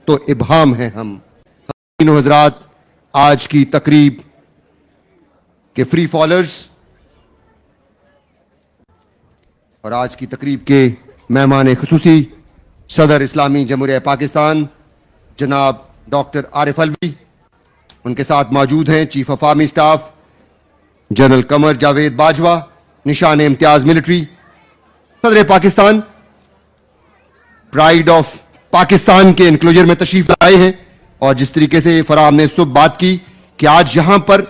تو ابہام ہیں ہم. تینوں حضرات آج کی تقریب کے فری فالرز اور آج کی تقریب کے مہمان خصوصی صدر اسلامی جمہوریہ پاکستان جناب ڈاکٹر عارف الوی، ان کے ساتھ موجود ہیں chief of army staff general Qamar Javed Bajwa, نشان امتیاز ملٹری، صدر پاکستان پرائیڈ آف پاکستان کے انکلوجر میں تشریف لائے ہیں. اور جس طریقے سے فراہم نے صبح بات کی کہ آج یہاں پر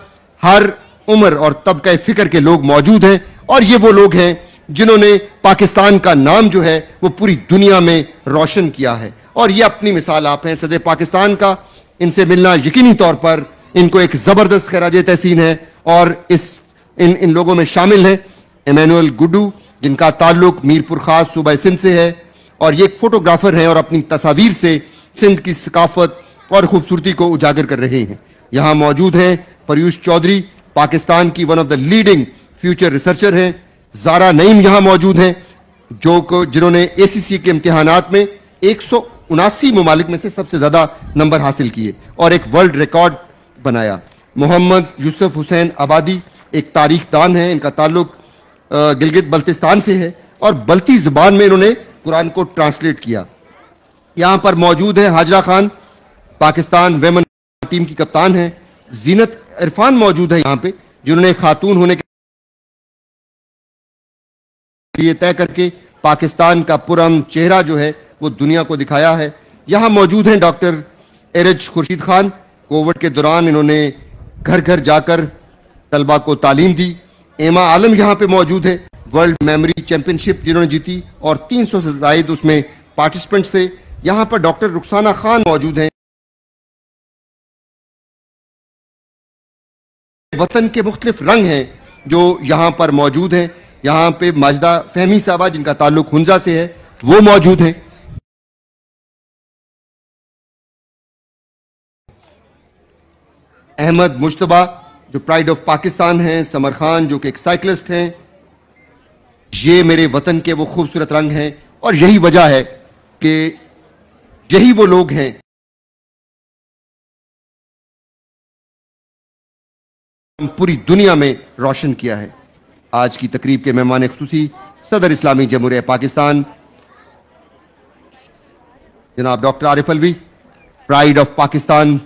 ہر عمر اور طبقہ فکر کے لوگ موجود ہیں، اور یہ وہ لوگ ہیں جنہوں نے پاکستان کا نام جو ہے وہ پوری دنیا میں روشن کیا ہے، اور یہ اپنی مثال آپ ہیں صدر پاکستان کا. ان سے ملنا یقینی طور پر ان کو ایک زبردست خراج تحسین ہے. اور ان لوگوں میں شامل ہیں ایمینول گڈو، جن کا تعلق میرپور خاص صوبہ سندھ سے ہے، اور یہ ایک فوٹوگرافر ہیں اور اپنی تصاویر سے سندھ کی ثقافت اور خوبصورتی کو اجاگر کر رہے ہیں. یہاں موجود ہیں پریوش چودھری، پاکستان کی one of the leading future researcher ہیں. زارا نعیم یہاں موجود ہیں جنہوں نے ACC کے امتحانات میں 179 ممالک میں سے سب سے زیادہ نمبر حاصل کیے اور ایک ورلڈ ریکارڈ بنایا. محمد یوسف حسین آبادی ایک تاریخ دان ہیں، ان کا تعلق گلگت بلتستان سے ہے اور بلتی زبان میں انہوں نے قرآن کو ٹرانسلیٹ کیا. یہاں پر موجود ہیں حاجرہ خان، پاکستان ویمن ٹیم کی کپتان ہیں. زینت عرفان موجود ہے یہاں پہ، جنہوں نے خاتون ہونے کے لیے طے کر کے پاکستان کا پرامن چہرہ جو ہے وہ دنیا کو دکھایا ہے. یہاں موجود ہیں ڈاکٹر ایرج خورشید خان، کووڈ کے دوران انہوں نے گھر گھر جا کر طلبہ کو تعلیم دی. ایما عالم یہاں پہ موجود ہے، ورلڈ میموری چیمپئن شپ جنہوں نے جیتی اور 300 سے زائد اس میں پارٹیسپنٹس تھے. یہاں پر ڈاکٹر رخسانہ خان موجود ہیں. وطن کے مختلف رنگ ہیں جو یہاں پر موجود ہیں. یہاں پہ ماجدہ فہمی صاحبہ جن کا تعلق ہنزا سے ہے وہ موجود ہیں. احمد مجتبہ جو پرائیڈ آف پاکستان ہیں، سمر خان جو کہ ایک سائیکلسٹ ہیں. یہ میرے وطن کے وہ خوبصورت رنگ ہیں اور یہی وجہ ہے کہ یہی وہ لوگ ہیں پوری دنیا میں روشن کیا ہے. آج کی تقریب کے مہمان خصوصی صدر اسلامی جمہوریہ پاکستان جناب doctor Arif الوی، pride of Pakistan,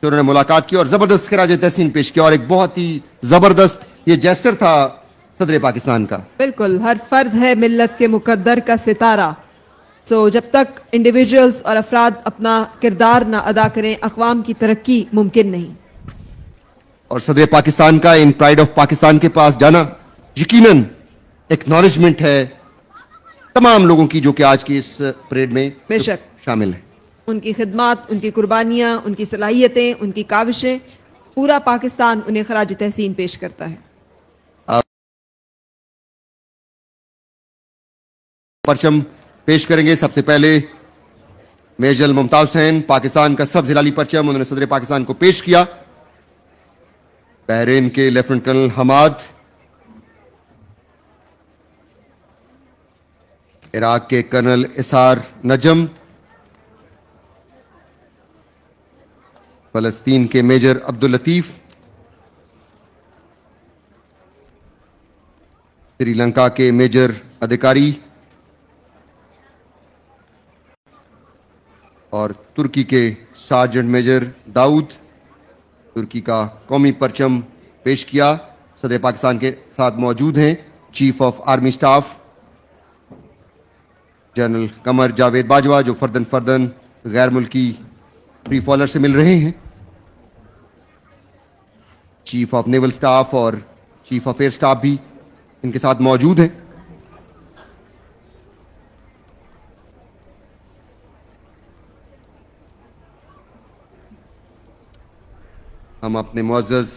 انہوں نے ملاقات کی اور زبردست خراج تحسین پیش کیا. اور ایک بہت ہی زبردست یہ جیسچر تھا صدر پاکستان کا. بالکل، ہر فرد ہے ملت کے مقدر کا ستارہ. جب تک انڈیویجولز اور افراد اپنا کردار نہ ادا کریں، اقوام کی ترقی ممکن نہیں. اور صدر پاکستان کا ان پرائیڈ آف پاکستان کے پاس جانا یقیناً ایکنالجمنٹ ہے تمام لوگوں کی جو کہ آج کی اس پریڈ میں بے شک شامل ہیں. ان کی خدمات، ان کی قربانیاں، ان کی صلاحیتیں، ان کی کاوشیں، پورا پاکستان انہیں خراج تحسین پیش کرتا ہے. پرچم پیش کریں گے. سب سے پہلے میجر ممتاز حسین، پاکستان کا سبز ہلالی پرچم انہوں نے صدر پاکستان کو پیش کیا. بحرین کے لیفٹیننٹ کرنل حماد، عراق کے کرنل اسار نجم، فلسطین کے میجر عبداللطیف، سری لنکا کے میجر ادھیکاری اور ترکی کے سارجنٹ میجر داؤد. ترکی کا قومی پرچم پیش کیا. صدر پاکستان کے ساتھ موجود ہیں chief of army staff general Qamar Javed Bajwa جو فردن غیر ملکی فری فالر سے مل رہے ہیں. چیف آف نیول سٹاف اور چیف آف ایئر سٹاف بھی ان کے ساتھ موجود ہیں. ہم اپنے معزز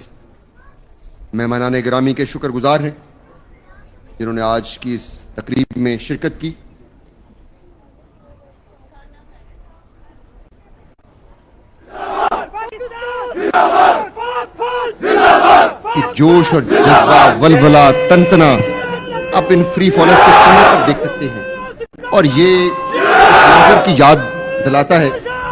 مہمانان گرامی کے شکر گزار ہیں جنہوں نے آج کی اس تقریب میں شرکت کی. جوش اور جذبہ، ولولہ، تنتنا آپ ان فری فالرز کے چہرے پر دیکھ سکتے ہیں اور یہ منظر کی یاد دلاتا ہے